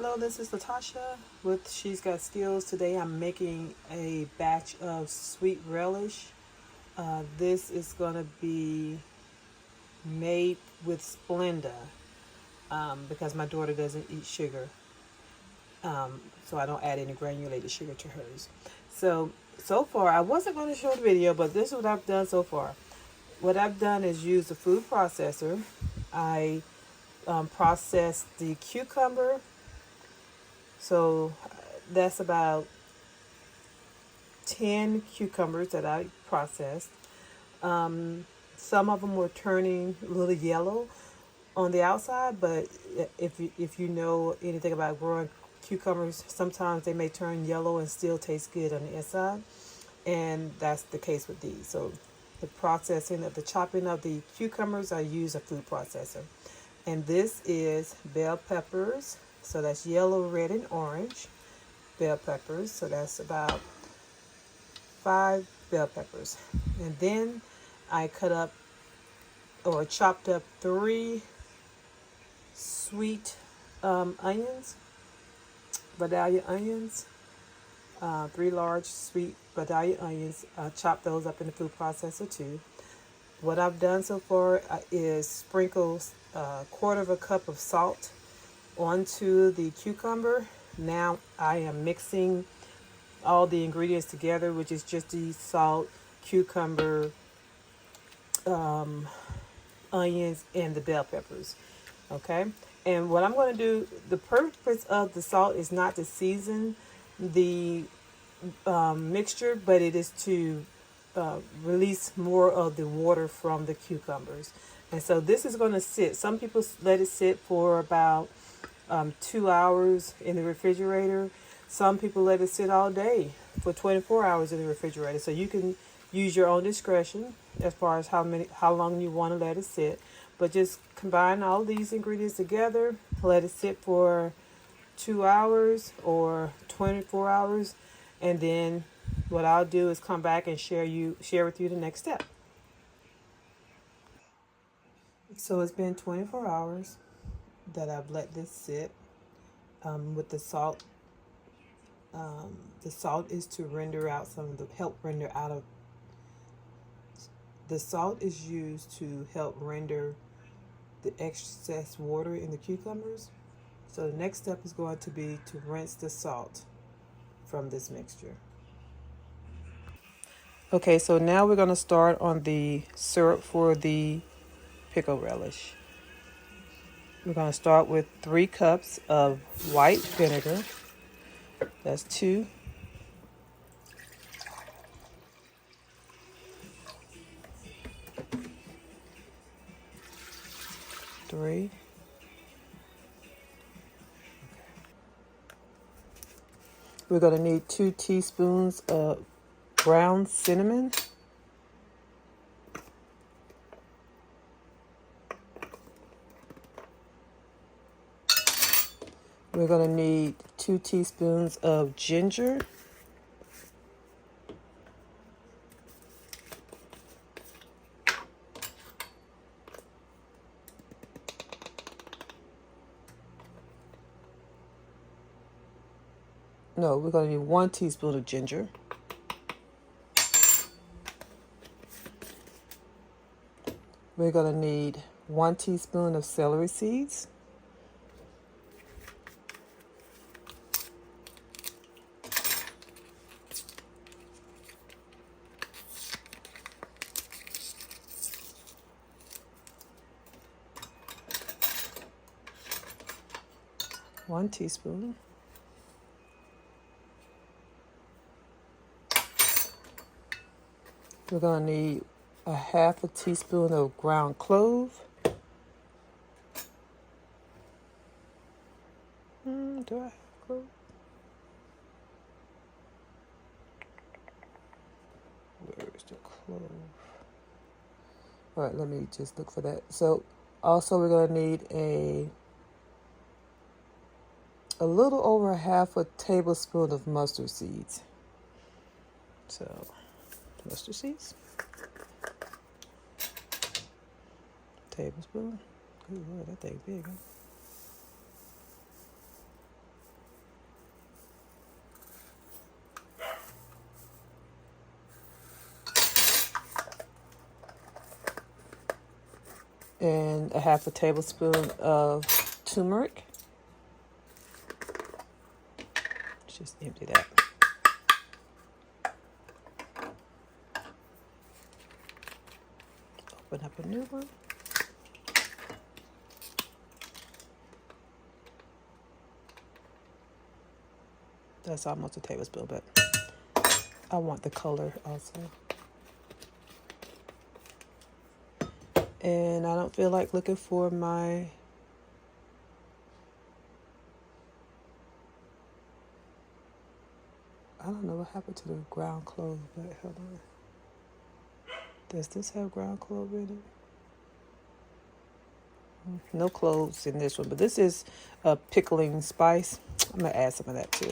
Hello, this is Latasha with She's Got Skills. Today I'm making a batch of sweet relish. This is going to be made with Splenda because my daughter doesn't eat sugar. So I don't add any granulated sugar to hers. So far, I wasn't going to show the video, but this is what I've done so far. What I've done is use a food processor. I processed the cucumber. So that's about 10 cucumbers that I processed. Some of them were turning a little yellow on the outside, but if you know anything about growing cucumbers, sometimes they may turn yellow and still taste good on the inside, and that's the case with these. So the processing of the chopping of the cucumbers, I use a food processor. And this is bell peppers, so that's yellow, red, and orange bell peppers. So that's about 5 bell peppers. And then I cut up or chopped up 3 sweet onions, Vidalia onions, 3 large sweet Vidalia onions. Chop those up in the food processor too. What I've done so far is sprinkle a quarter of a cup of salt onto the cucumber. Now I am mixing all the ingredients together, which is just the salt, cucumber, onions, and the bell peppers. Okay, and what I'm going to do, the purpose of the salt is not to season the mixture, but it is to release more of the water from the cucumbers. And so this is going to sit. Some people let it sit for about 2 hours in the refrigerator. Some people let it sit all day for 24 hours in the refrigerator. So you can use your own discretion as far as how long you want to let it sit. But just combine all these ingredients together, let it sit for 2 hours or 24 hours, and then what I'll do is come back and share with you the next step. So it's been 24 hours that I've let this sit with the salt. The salt is to help render out of. The salt is used to help render the excess water in the cucumbers. So the next step is going to be to rinse the salt from this mixture. Okay, so now we're going to start on the syrup for the pickle relish. We're going to start with 3 cups of white vinegar. That's 2. 3. We're going to need 2 teaspoons of ground cinnamon. We're going to need 2 teaspoons of ginger. No, we're going to need 1 teaspoon of ginger. We're going to need 1 teaspoon of celery seeds. One teaspoon. We're going to need a half a teaspoon of ground clove. Do I have clove? Where is the clove? All right, let me just look for that. So also we're going to need a little over half a tablespoon of mustard seeds. So mustard seeds. Tablespoon. Good Lord, that thing's big, huh? and a half a tablespoon of turmeric. Just empty that. Open up a new one. That's almost a tablespoon, but I want the color also. And I don't feel like looking for my I don't know what happened to the ground clove, but hold on. Does this have ground clove in it? No cloves in this one, but this is a pickling spice. I'm going to add some of that too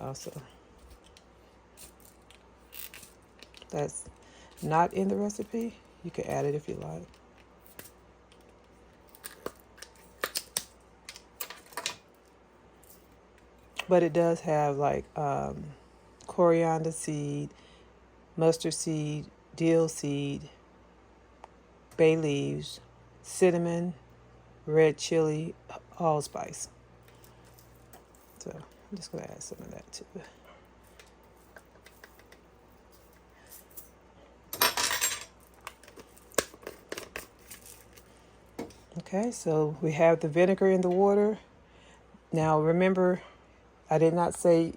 also. That's not in the recipe. You can add it if you like. But it does have like coriander seed, mustard seed, dill seed, bay leaves, cinnamon, red chili, allspice. So I'm just going to add some of that too. Okay, so we have the vinegar in the water. Now remember, I did not say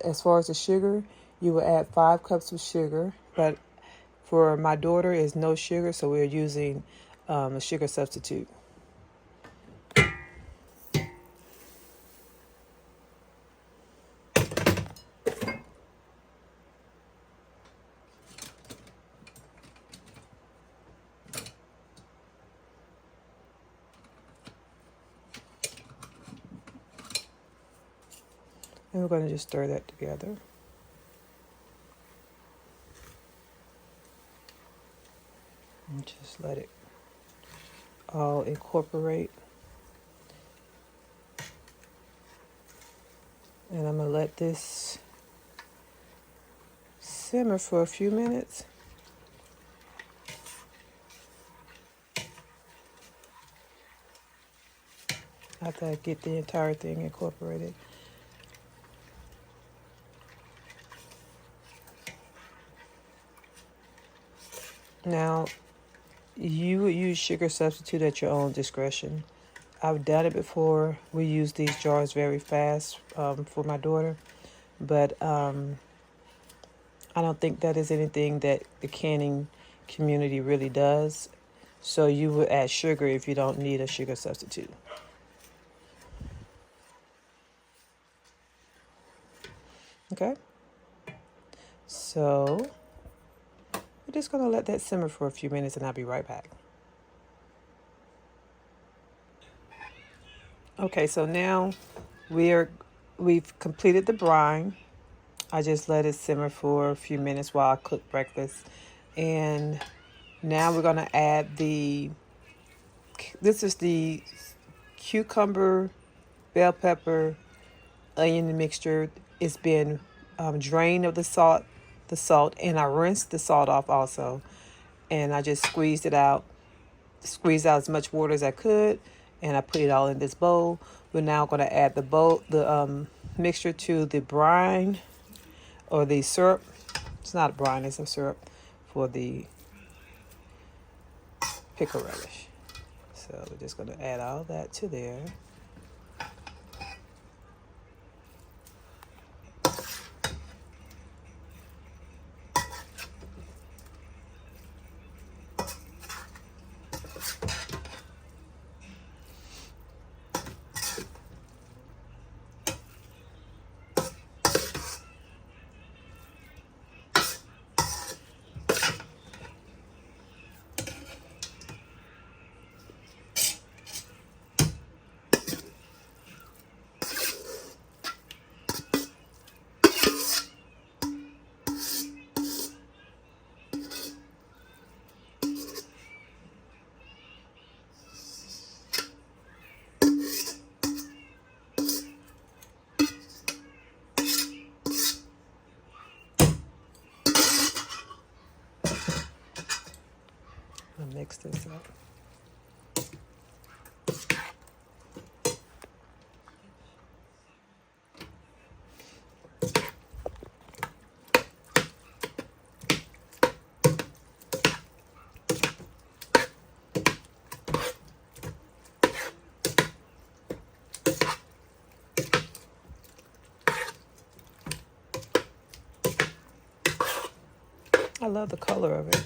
as far as the sugar, you will add 5 cups of sugar, but for my daughter is no sugar, so we're using a sugar substitute. And we're going to just stir that together. And just let it all incorporate. And I'm going to let this simmer for a few minutes. After I get the entire thing incorporated. Now, you would use sugar substitute at your own discretion. I've done it before. We use these jars very fast for my daughter. But I don't think that is anything that the canning community really does. So you would add sugar if you don't need a sugar substitute. Okay? So we're just going to let that simmer for a few minutes and I'll be right back. Okay, so now we've completed the brine. I just let it simmer for a few minutes while I cook breakfast. And now we're going to add this is the cucumber, bell pepper, onion mixture. It's been drained of the salt, and I rinsed the salt off also. And I just squeezed out as much water as I could, and I put it all in this bowl. We're now going to add the mixture to the brine or the syrup. It's not a brine, it's a syrup for the pickle relish. So we're just going to add all that to there. mix this up. I love the color of it.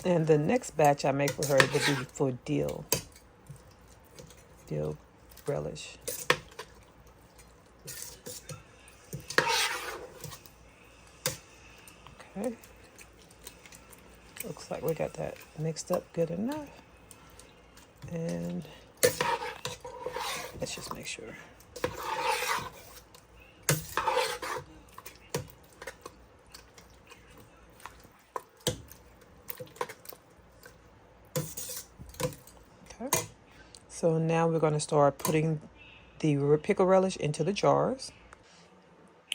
And the next batch I make for her will be for dill relish. Okay. Looks like we got that mixed up good enough. And let's just make sure. Okay. So now we're going to start putting the pickle relish into the jars.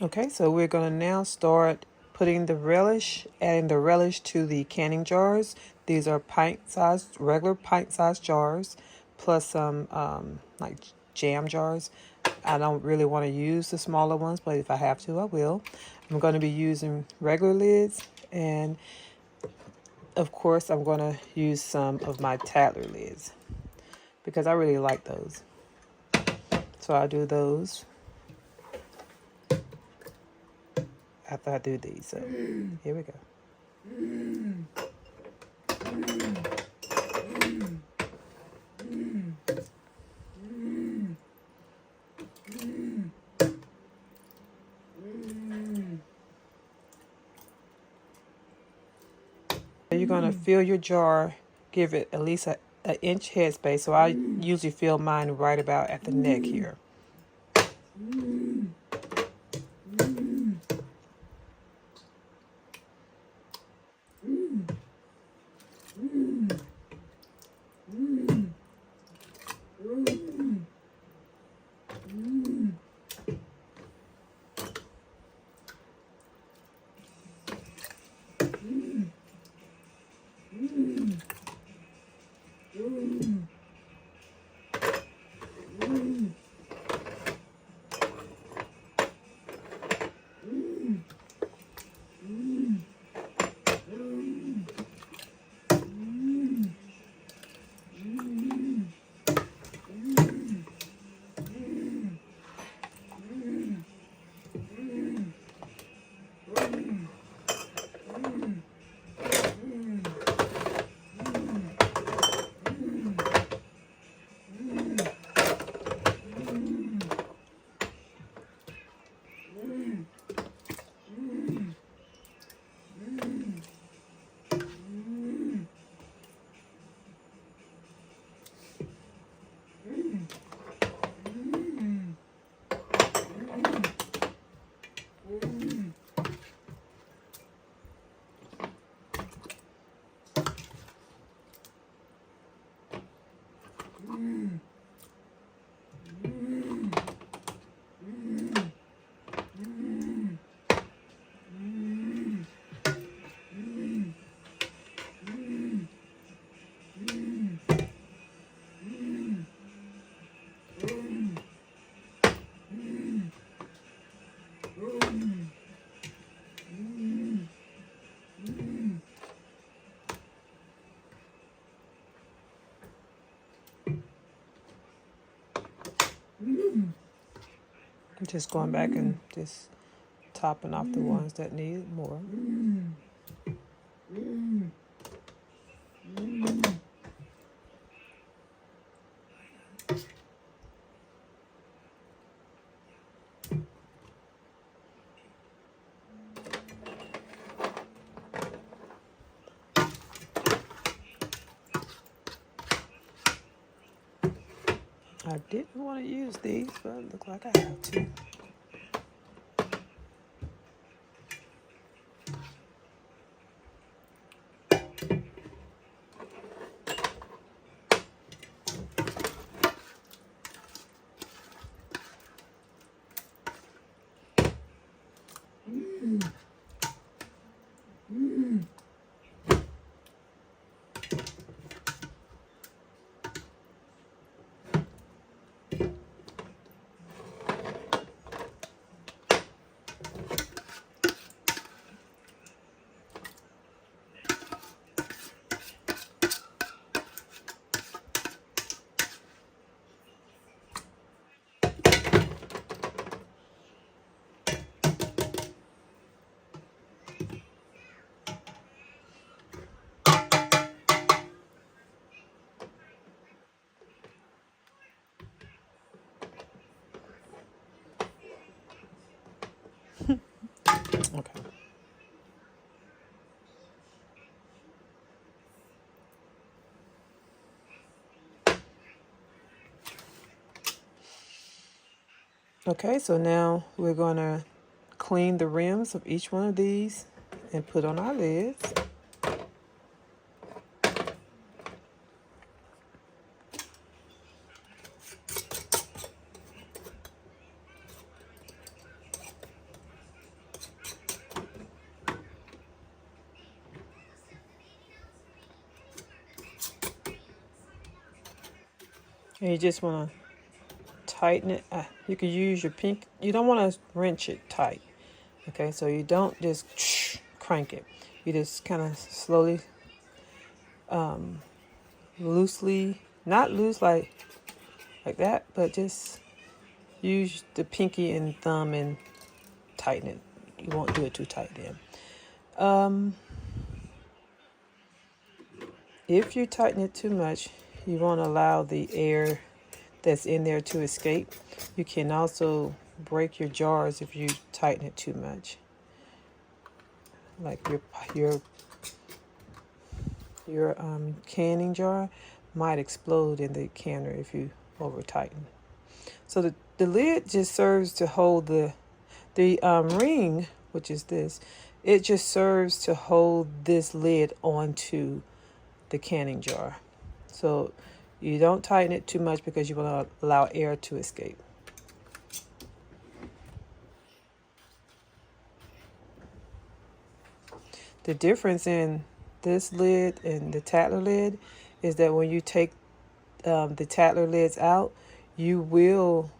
Okay, so we're going to now start putting the relish, adding the relish to the canning jars. These are regular pint-sized jars, plus some like jam jars. I don't really want to use the smaller ones, but if I have to, I will. I'm going to be using regular lids, and of course, I'm going to use some of my Tattler lids because I really like those. So I'll do those after I do these. So here we go. You're going to fill your jar, give it at least an inch headspace. So I usually fill mine right about at the neck here. I'm just going back and just topping off the ones that need more. I didn't want to use these, but it looks like I have to. Okay, so now we're going to clean the rims of each one of these and put on our lids. And you just want to tighten it. You can use your pink. You don't want to wrench it tight. Okay, so you don't just crank it. You just kind of slowly, loosely, not loose like that, but just use the pinky and thumb and tighten it. You won't do it too tight then. If you tighten it too much, you won't allow the air that's in there to escape. You can also break your jars if you tighten it too much. Like your canning jar might explode in the canner if you over tighten. So the lid just serves to hold the ring, which is this. It just serves to hold this lid onto the canning jar. So you don't tighten it too much because you want to allow air to escape. The difference in this lid and the Tattler lid is that when you take the Tattler lids out, you will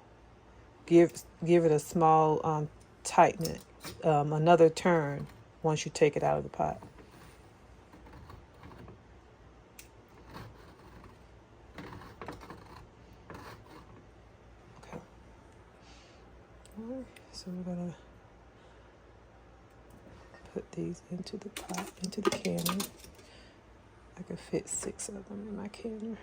give it a small tighten it, another turn once you take it out of the pot. Okay. All right, so we're gonna put these into the pot, into the canner. I can fit 6 of them in my canner.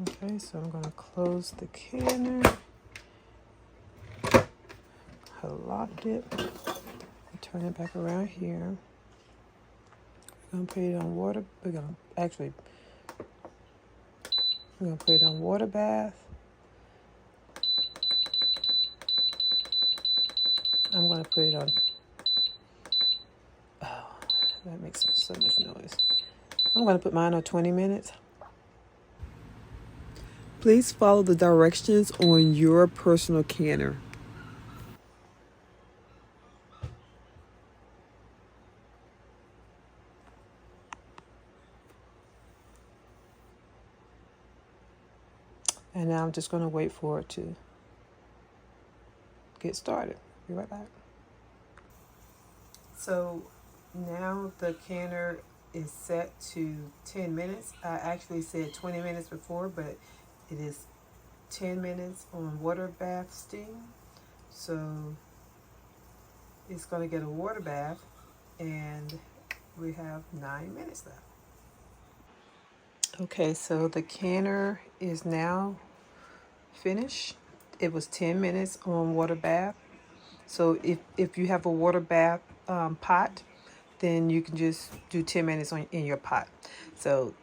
Okay, so I'm going to close the canner. I locked it. Turn it back around here. We're going to put it on water. We're going to put it on water bath. I'm going to put it on. Oh, that makes so much noise. I'm going to put mine on 20 minutes. Please follow the directions on your personal canner. And now I'm just going to wait for it to get started. Be right back. So now the canner is set to 10 minutes. I actually said 20 minutes before, but it is 10 minutes on water bath steam. So it's going to get a water bath, and we have 9 minutes left. Okay, so the canner is now finished. It was 10 minutes on water bath. So if you have a water bath pot, then you can just do 10 minutes in your pot. So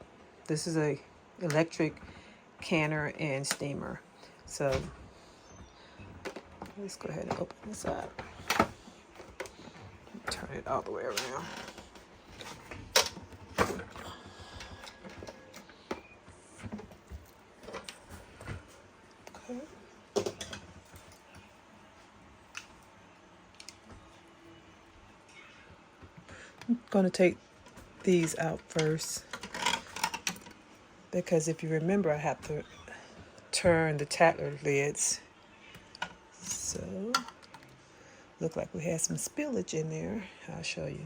this is a electric canner and steamer. So let's go ahead and open this up. Turn it all the way around. Okay. I'm going to take these out first, because if you remember, I have to turn the Tattler lids. So look like we had some spillage in there. I'll show you.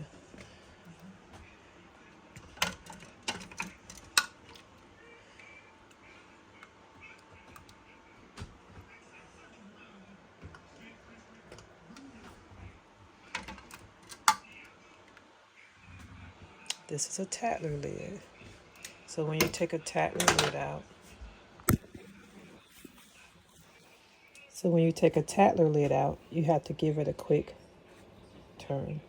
This is a Tattler lid. So when you take a Tattler lid out, you have to give it a quick turn.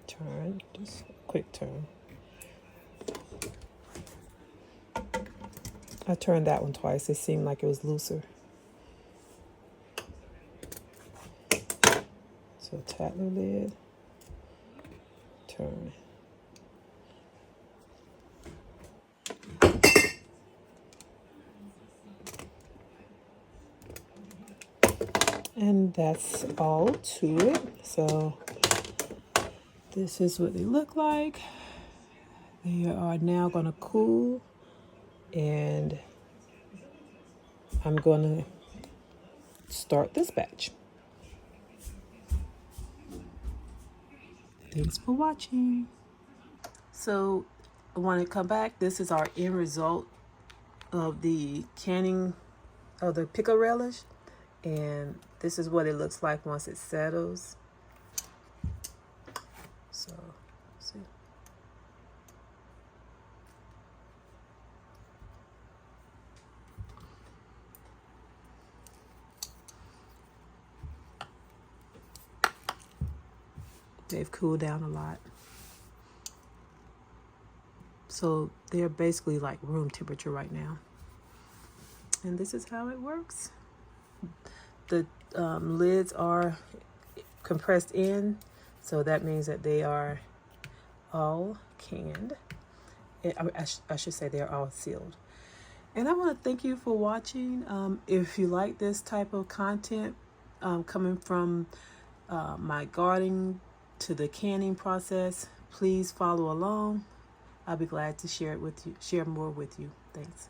Turn, just a quick turn. I turned that one twice. It seemed like it was looser. So tap the lid, turn. And that's all to it. So this is what they look like. They are now going to cool, and I'm going to start this batch. Thanks for watching. So I want to come back. This is our end result of the canning of the pickle relish, and this is what it looks like once it settles. So see. They've cooled down a lot. So they're basically like room temperature right now. And this is how it works. The lids are compressed in, so that means that they are all canned. I should say they're all sealed. And I want to thank you for watching. If you like this type of content coming from my gardening to the canning process, please follow along. I'll be glad to share it with you, share more with you. Thanks.